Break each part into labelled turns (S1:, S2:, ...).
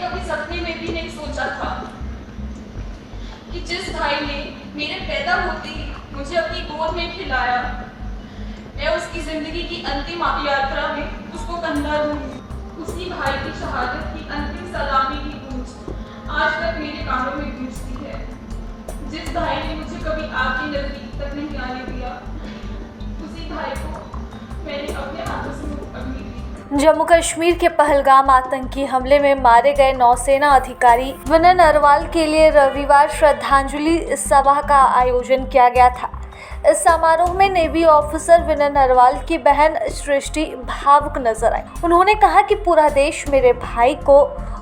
S1: कभी सपने में भी नहीं सोचा था कि जिस भाई ने मेरे पैदा होते ही मुझे अपनी गोद में खिलाया, मैं उसकी जिंदगी की अंतिम यात्रा में उसको कंधा दूंगी। उसी भाई की शहादत की अंतिम सलामी की गूंज आज तक मेरे कानों में गूंजती है। जिस भाई ने मुझे कभी आपके नजदीक तक नहीं आने दिया, उसी भाई को मैंने अपने हाथों से अग्नि दी।
S2: जम्मू कश्मीर के पहलगाम आतंकी हमले में मारे गए नौसेना अधिकारी विनय नरवाल के लिए रविवार श्रद्धांजलि सभा का आयोजन किया गया था। इस समारोह में नेवी ऑफिसर विनय नरवाल की बहन सृष्टि भावुक नजर आई। उन्होंने कहा कि पूरा देश मेरे भाई को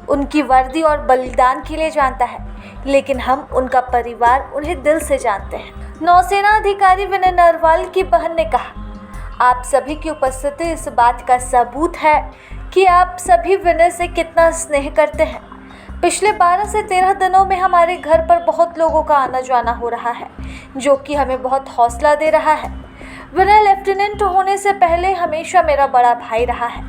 S2: उनकी वर्दी और बलिदान के लिए जानता है, लेकिन हम उनका परिवार उन्हें दिल से जानते हैं। नौसेना अधिकारी विनय नरवाल की बहन ने कहा, आप सभी की उपस्थिति इस बात का सबूत है कि आप सभी विनय से कितना स्नेह करते हैं। पिछले 12 से 13 दिनों में हमारे घर पर बहुत लोगों का आना जाना हो रहा है, जो कि हमें बहुत हौसला दे रहा है। विनय लेफ्टिनेंट होने से पहले हमेशा मेरा बड़ा भाई रहा है।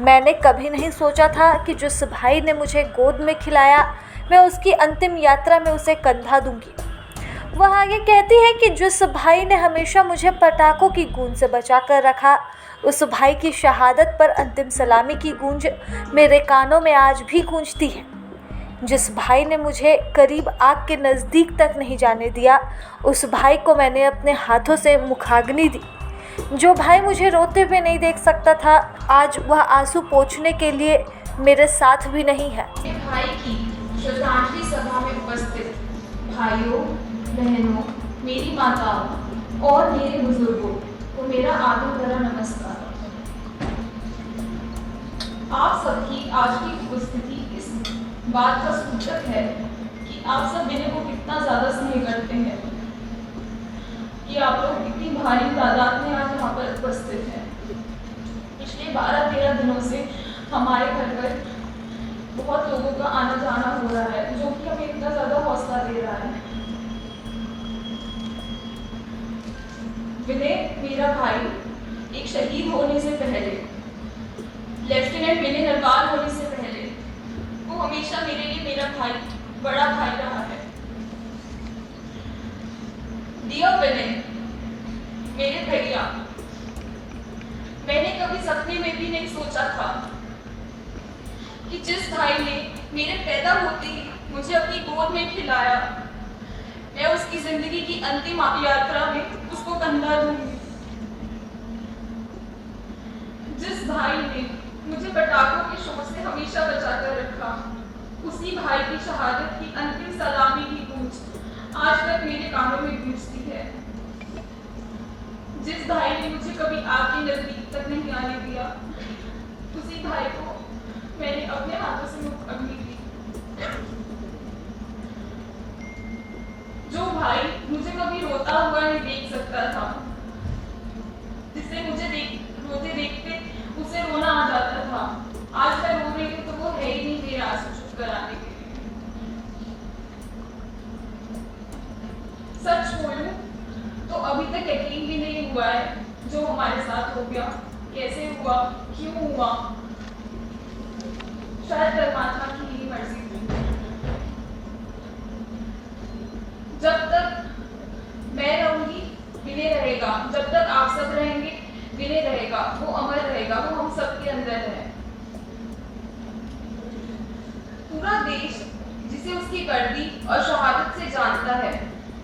S2: मैंने कभी नहीं सोचा था कि जिस भाई ने मुझे गोद में खिलाया, मैं उसकी अंतिम यात्रा में उसे कंधा दूंगी। वह आगे कहती है कि जिस भाई ने हमेशा मुझे पटाखों की गूंज से बचा कर रखा, उस भाई की शहादत पर अंतिम सलामी की गूंज मेरे कानों में आज भी गूंजती है। जिस भाई ने मुझे करीब आग के नज़दीक तक नहीं जाने दिया, उस भाई को मैंने अपने हाथों से मुखाग्नि दी। जो भाई मुझे रोते हुए नहीं देख सकता था, आज वह आंसू पोंछने के लिए मेरे साथ भी नहीं है।
S1: भाई की श्रद्धांजलि सभा में उपस्थित भाइयों, बहनों, मेरी माताओं और मेरे बुजुर्गों को मेरा आदर भरा नमस्कार। आप सबकी आज की उपस्थिति इस बात का सूचक है कि आप सब विनय को कितना ज़्यादा स्नेह करते हैं, कि आप लोग इतनी भारी तादाद में आज यहाँ पर उपस्थित हैं। पिछले 12-13 दिनों से हमारे घर पर बहुत लोगों का आना जाना हो रहा है, जो कि हमें इतना ज़्यादा हौसला दे रहा है। विनय मेरा भाई एक शहीद होने से पहले, लेफ्टिनेंट विनय नरवाल होने से पहले, वो हमेशा मेरे लिए मेरा भाई, बड़ा भाई रहा है। डियर विनय, मेरे भैया, मैंने कभी सपने में भी नहीं सोचा था कि जिस भाई ने मेरे पैदा होते ही मुझे अपनी गोद में खिलाया, मैं उसकी जिंदगी की अंतिम यात्रा में उसको कंधा दूंगी। जिस भाई ने मुझे पटाखों के शोर से हमेशा बचा कर रखा, उसी भाई की शहादत की अंतिम सलामी की गूंज आज तक मेरे कानों में गूंजती है। जिस भाई ने मुझे कभी आपके नजदीक तक नहीं आने दिया, उसी भाई को मैंने अपने हाथों से अग्नि दी। जो भाई मुझे कभी रोता हुआ नहीं देख सकता था, जिसे मुझे रोते देखते उसे रोना आ जाता था, आज मैं रो रही हूँ तो वो है ही नहीं मेरे आंसू चुप कराने के लिए। सच बोलूं तो अभी तक यकीन भी नहीं हुआ है जो हमारे साथ हो गया, कैसे हुआ, क्यों हुआ। शायद परमात्मा की ही मर्जी थी। जब तक मैं रहूंगी विनय रहेगा, जब तक आप सब रहेंगे विनय रहेगा, वो अमर रहेगा, वो हम सबके अंदर है। पूरा देश जिसे उसकी वर्दी और शहादत से जानता है,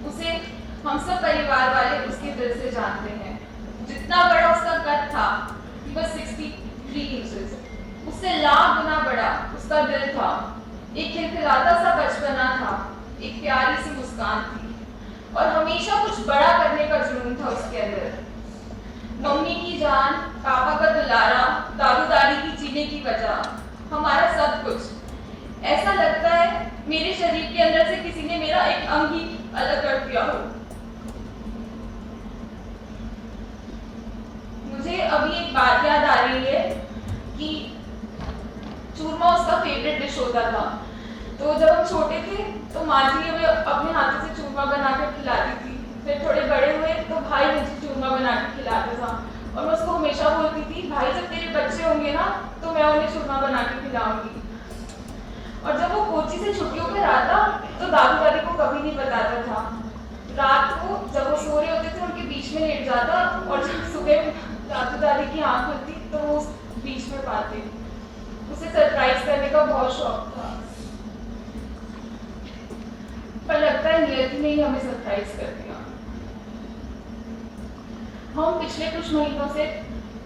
S1: उसे हम सब परिवार वाले उसके दिल से जानते हैं। जितना बड़ा उसका कद था, बस 63 इंचेस, उससे लाख गुना बड़ा उसका दिल था। एक खिलखिलाता सा बचपना था, एक प्यारी सी मुस्कान थी, और हमेशा कुछ बड़ा करने का जुनून था उसके अंदर। मम्मी की जान, पापा का दुलारा, दादू दादी की जीने की वजह, हमारा सब कुछ। ऐसा लगता है मेरे शरीर के अंदर से किसी ने मेरा एक अंग ही अलग कर दिया हो। मुझे अभी एक बात याद आ रही है कि चूरमा उसका फेवरेट डिश होता था। तो जब हम छोटे थे तो माँ जी हमें अपने हाथों से चूरमा बनाकर खिलाती थी। फिर थोड़े बड़े हुए तो भाई मुझे चूरमा बना के खिलाता था, और मैं उसको हमेशा बोलती थी, भाई जब तेरे बच्चे होंगे ना तो मैं उन्हें चूरमा बना के खिलाऊंगी। कोची से छुट्टियों पर आता तो दादू दादी को कभी नहीं बताता था। रात को जब वो सो रहे होते थे उनके बीच में लेट जाता और जब सुबह दादू दादी की आंख खुलती तो वो उस बीच में पाते। उसे सरप्राइज करने का बहुत शौक था, पर लगता है नियति ने ही हमें सरप्राइज कर दिया। हम पिछले कुछ महीनों से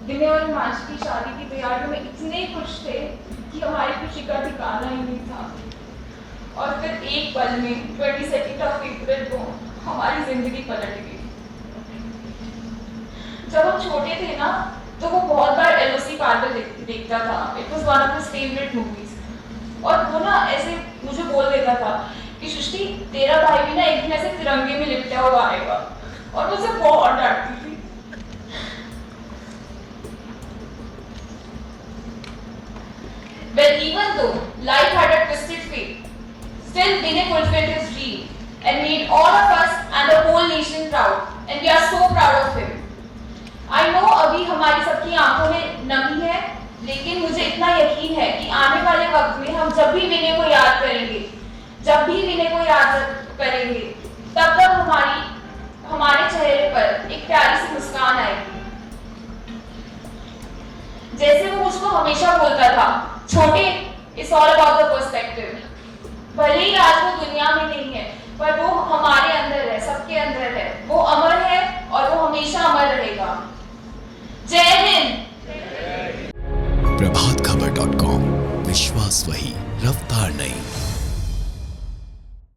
S1: विनय और हिमांशु की शादी की तैयारी में इतने खुश थे कि हमारी खुशी का ठिकाना ही नहीं था। और फिर एक पल में 22 अप्रैल को हमारी जिंदगी पलट गई। जब हम छोटे थे ना तो वो बहुत बार एलओसी पार्कर देखता था। It was one of his favourite movies. और वो ना ऐसे मुझे बोल देता था कि सृष्टि तेरा भाई भी ना एक दिन ऐसे तिरंगे में लिपटा हुआ आएगा, और मुझे बहुत डांटती थी। Well, even though life had a twisted fate, still Vinay fulfilled his dream and made all of us and the whole nation proud, and we are so proud of him. I know अभी हमारी सबकी आंखों में नमी है, लेकिन मुझे इतना यकीन है कि आने वाले वक्त में हम जब भी विनय को याद करेंगे, तब हमारे चेहरे पर एक प्यारी सी मुस्कान आएगी। जैसे वो मुझको हमेशा बोलता था, छोटे, it's all about the perspective. भले ही आज वो दुनिया में नहीं है, पर वो हमारे अंदर है, सबके